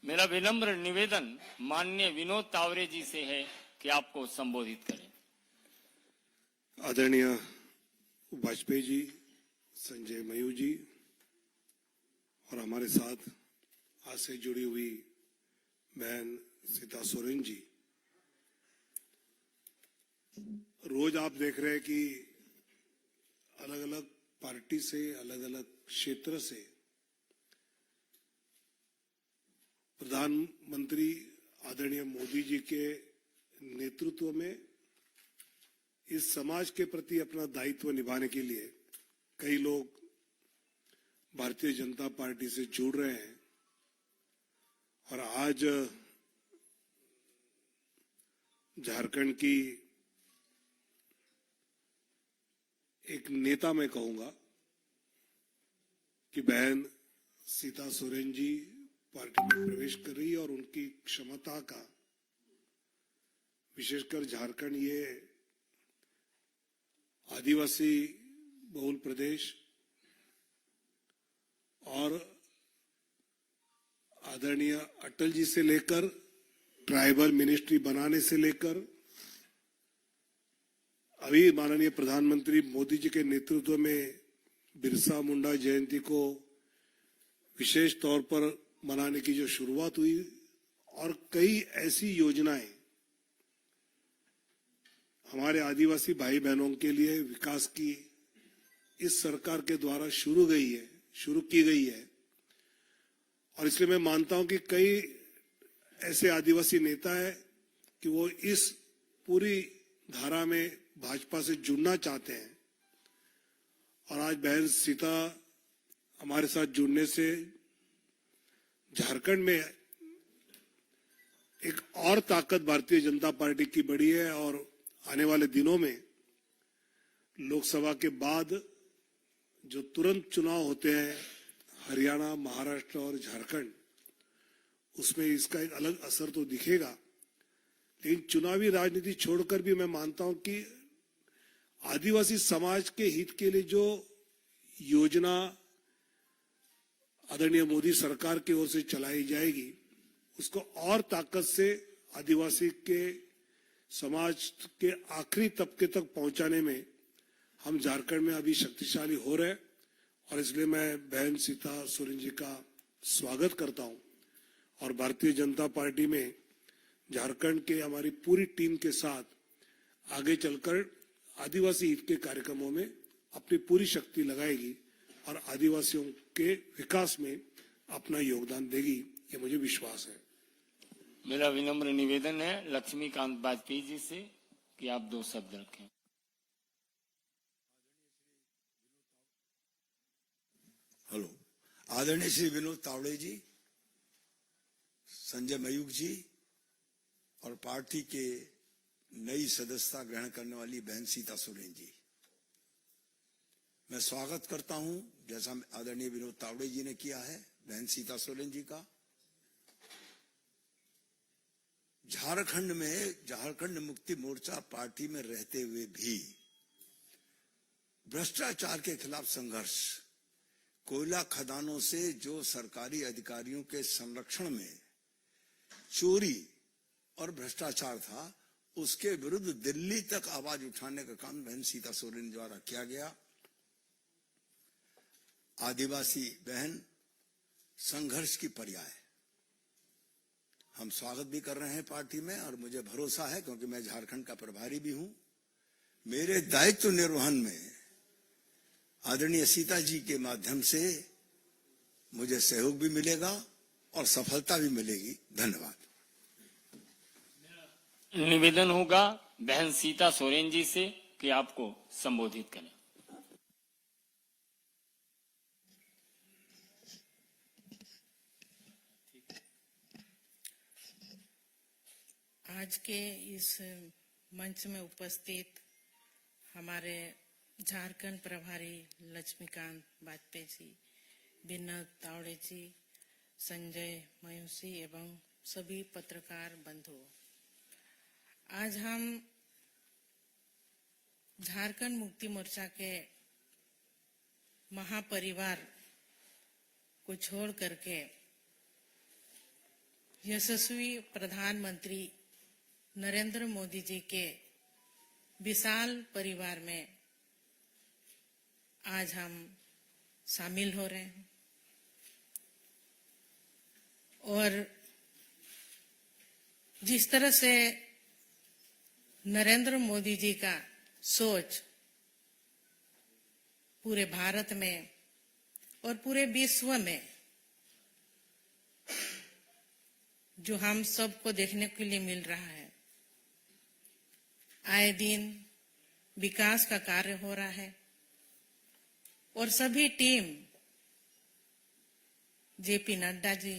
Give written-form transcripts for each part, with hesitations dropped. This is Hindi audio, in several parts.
मेरा विनम्र निवेदन माननीय विनोद तावरे जी से है कि आपको संबोधित करें। आदरणीय वाजपेयी जी, संजय मयूर जी और हमारे साथ आज से जुड़ी हुई बहन सीता सोरेन जी, रोज आप देख रहे हैं कि अलग अलग पार्टी से, अलग अलग क्षेत्र से प्रधानमंत्री आदरणीय मोदी जी के नेतृत्व में इस समाज के प्रति अपना दायित्व निभाने के लिए कई लोग भारतीय जनता पार्टी से जुड़ रहे हैं। और आज झारखंड की एक नेता मैं कहूंगा कि बहन सीता सोरेन जी पार्टी में प्रवेश कर रही है और उनकी क्षमता का, विशेषकर झारखंड ये आदिवासी बहुल प्रदेश और आदरणीय अटल जी से लेकर ट्राइबल मिनिस्ट्री बनाने से लेकर अभी माननीय प्रधानमंत्री मोदी जी के नेतृत्व में बिरसा मुंडा जयंती को विशेष तौर पर मनाने की जो शुरुआत हुई और कई ऐसी योजनाएं हमारे आदिवासी भाई बहनों के लिए विकास की इस सरकार के द्वारा शुरू की गई है। और इसलिए मैं मानता हूं कि कई ऐसे आदिवासी नेता हैं कि वो इस पूरी धारा में भाजपा से जुड़ना चाहते हैं। और आज बहन सीता हमारे साथ जुड़ने से झारखंड में एक और ताकत भारतीय जनता पार्टी की बढ़ी है। और आने वाले दिनों में लोकसभा के बाद जो तुरंत चुनाव होते हैं हरियाणा, महाराष्ट्र और झारखंड, उसमें इसका एक अलग असर तो दिखेगा। लेकिन चुनावी राजनीति छोड़कर भी मैं मानता हूं कि आदिवासी समाज के हित के लिए जो योजना आदरणीय मोदी सरकार की ओर से चलाई जाएगी, उसको और ताकत से आदिवासी के समाज के आखिरी तबके तक पहुंचाने में हम झारखंड में अभी शक्तिशाली हो रहे हैं। और इसलिए मैं बहन सीता सोरेन जी का स्वागत करता हूं और भारतीय जनता पार्टी में झारखंड के हमारी पूरी टीम के साथ आगे चलकर आदिवासी हित के कार्यक्रमों में अपनी पूरी शक्ति लगाएगी और आदिवासियों के विकास में अपना योगदान देगी, ये मुझे विश्वास है। मेरा विनम्र निवेदन है लक्ष्मीकांत वाजपेयी जी से कि आप 2 शब्द रखें। हेलो, आदरणीय श्री विनोद तावड़े जी, संजय मयूख जी और पार्टी के नई सदस्यता ग्रहण करने वाली बहन सीता सोरेन जी, मैं स्वागत करता हूं जैसा आदरणीय विनोद तावड़े जी ने किया है बहन सीता सोरेन जी का। झारखंड में झारखंड मुक्ति मोर्चा पार्टी में रहते हुए भी भ्रष्टाचार के खिलाफ संघर्ष, कोयला खदानों से जो सरकारी अधिकारियों के संरक्षण में चोरी और भ्रष्टाचार था, उसके विरुद्ध दिल्ली तक आवाज उठाने का काम बहन सीता सोरेन द्वारा किया गया। आदिवासी बहन संघर्ष की पर्याय, हम स्वागत भी कर रहे हैं पार्टी में और मुझे भरोसा है, क्योंकि मैं झारखंड का प्रभारी भी हूं, मेरे दायित्व निर्वहन में आदरणीय सीता जी के माध्यम से मुझे सहयोग भी मिलेगा और सफलता भी मिलेगी। धन्यवाद। निवेदन होगा बहन सीता सोरेन जी से कि आपको संबोधित करें। आज के इस मंच में उपस्थित हमारे झारखंड प्रभारी लक्ष्मीकांत वाजपेयी जी, विनोद तावड़े जी, संजय मयूसी एवं सभी पत्रकार बंधु, आज हम झारखंड मुक्ति मोर्चा के महापरिवार को छोड़ करके यशस्वी प्रधानमंत्री नरेंद्र मोदी जी के विशाल परिवार में आज हम शामिल हो रहे हैं और जिस तरह से नरेंद्र मोदी जी का सोच पूरे भारत में और पूरे विश्व में जो हम सबको देखने के लिए मिल रहा है, आए दिन विकास का कार्य हो रहा है और सभी टीम जेपी नड्डा जी,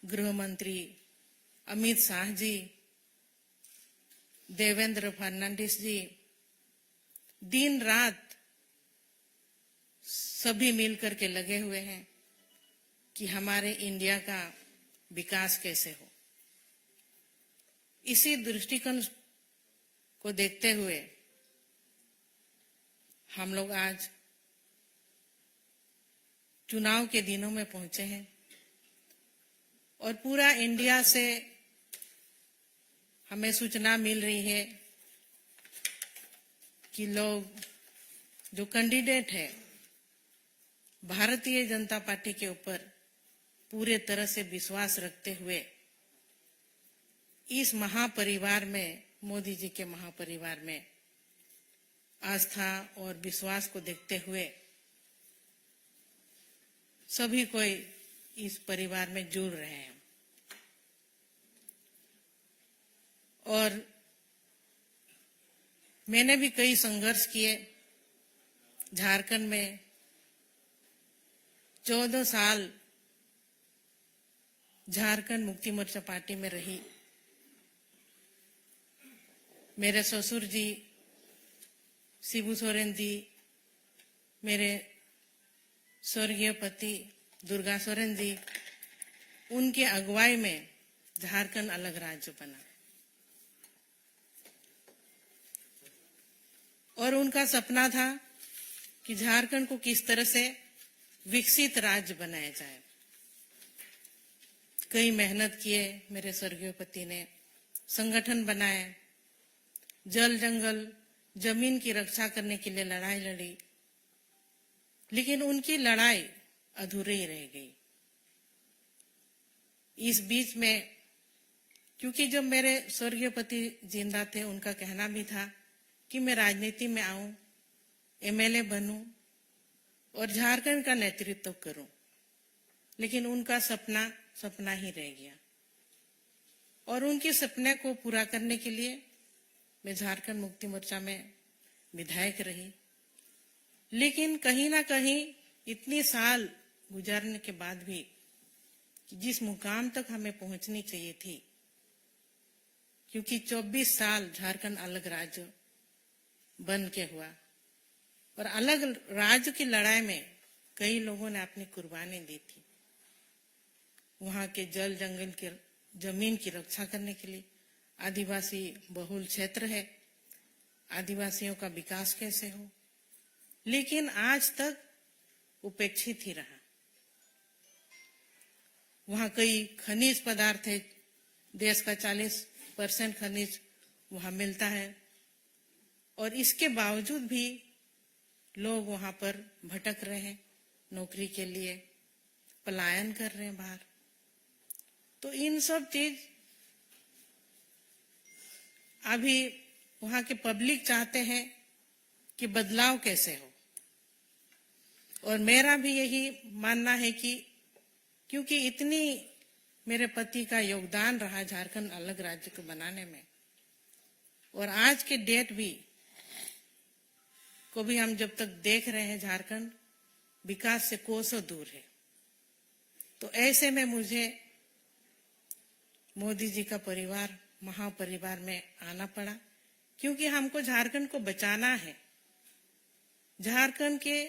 गृह मंत्री अमित शाह जी, देवेंद्र फडणवीस जी, दिन रात सभी मिलकर के लगे हुए हैं कि हमारे इंडिया का विकास कैसे हो। इसी दृष्टिकोण को देखते हुए हम लोग आज चुनाव के दिनों में पहुंचे हैं और पूरा इंडिया से हमें सूचना मिल रही है कि लोग जो कैंडिडेट है भारतीय जनता पार्टी के ऊपर पूरे तरह से विश्वास रखते हुए इस महापरिवार में, मोदी जी के महापरिवार में आस्था और विश्वास को देखते हुए सभी कोई इस परिवार में जुड़ रहे हैं। और मैंने भी कई संघर्ष किए। झारखंड में 14 साल झारखंड मुक्ति मोर्चा पार्टी में रही। मेरे ससुर जी शिबू सोरेन जी, मेरे स्वर्गीय पति दुर्गा सोरेन जी, उनके अगुवाई में झारखंड अलग राज्य बना और उनका सपना था कि झारखंड को किस तरह से विकसित राज्य बनाया जाए। कई मेहनत किए मेरे स्वर्गीय पति ने, संगठन बनाए, जल जंगल जमीन की रक्षा करने के लिए लड़ाई लड़ी, लेकिन उनकी लड़ाई अधूरी रह गई। इस बीच में क्योंकि जब मेरे स्वर्गीय पति जिंदा थे, उनका कहना भी था कि मैं राजनीति में आऊं, एमएलए बनूं और झारखंड का नेतृत्व करूं, लेकिन उनका सपना ही रह गया। और उनके सपने को पूरा करने के लिए मैं झारखंड मुक्ति मोर्चा में विधायक रही। लेकिन कहीं ना कहीं इतने साल गुजरने के बाद भी जिस मुकाम तक हमें पहुंचनी चाहिए थी, क्योंकि 24 साल झारखंड अलग राज्य बन के हुआ और अलग राज्य की लड़ाई में कई लोगों ने अपनी कुर्बानी दी थी। वहां के जल जंगल के जमीन की रक्षा करने के लिए, आदिवासी बहुल क्षेत्र है, आदिवासियों का विकास कैसे हो, लेकिन आज तक उपेक्षित ही रहा। वहां कई खनिज पदार्थ है, देश का 40% खनिज वहां मिलता है और इसके बावजूद भी लोग वहां पर भटक रहे हैं, नौकरी के लिए पलायन कर रहे हैं बाहर। तो इन सब चीज अभी वहां के पब्लिक चाहते हैं कि बदलाव कैसे हो। और मेरा भी यही मानना है कि क्योंकि इतनी मेरे पति का योगदान रहा झारखंड अलग राज्य को बनाने में, और आज के डेट को भी हम जब तक देख रहे हैं झारखंड विकास से कोसों दूर है, तो ऐसे में मुझे मोदी जी का परिवार, महापरिवार में आना पड़ा, क्योंकि हमको झारखंड को बचाना है। झारखंड के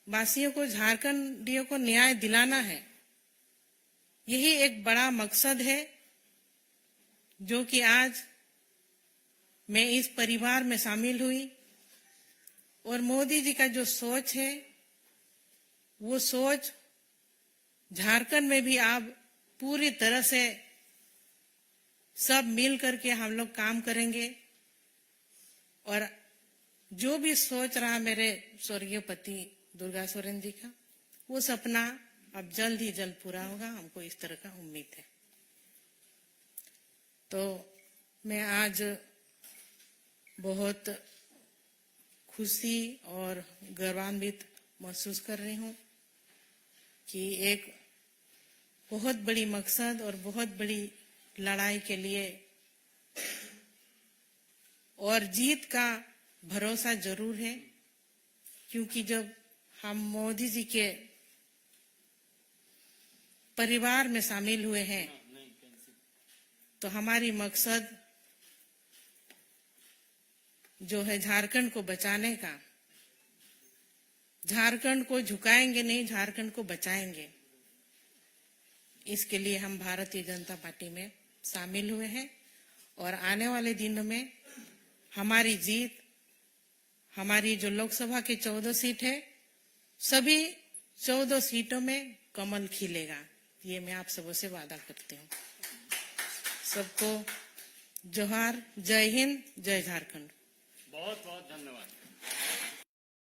वासियों को, झारखंडियों को न्याय दिलाना है। यही एक बड़ा मकसद है जो कि आज मैं इस परिवार में शामिल हुई। और मोदी जी का जो सोच है, वो सोच झारखंड में भी अब पूरी तरह से सब मिल करके हम लोग काम करेंगे और जो भी सोच रहा मेरे स्वर्गीय पति दुर्गा सोरेन जी का, वो सपना अब जल्द ही जल्द पूरा होगा, हमको इस तरह का उम्मीद है। तो मैं आज बहुत खुशी और गौरवान्वित महसूस कर रही हूँ कि एक बहुत बड़ी मकसद और बहुत बड़ी लड़ाई के लिए और जीत का भरोसा जरूर है, क्योंकि जब हम मोदी जी के परिवार में शामिल हुए हैं तो हमारी मकसद जो है झारखंड को बचाने का, झारखंड को झुकाएंगे नहीं, झारखंड को बचाएंगे। इसके लिए हम भारतीय जनता पार्टी में शामिल हुए हैं और आने वाले दिनों में हमारी जीत, हमारी जो लोकसभा की 14 सीट है, सभी 14 सीटों में कमल खिलेगा, ये मैं आप सबों से वादा करती हूँ। सबको जोहार, जय हिंद, जय झारखंड। बहुत बहुत धन्यवाद।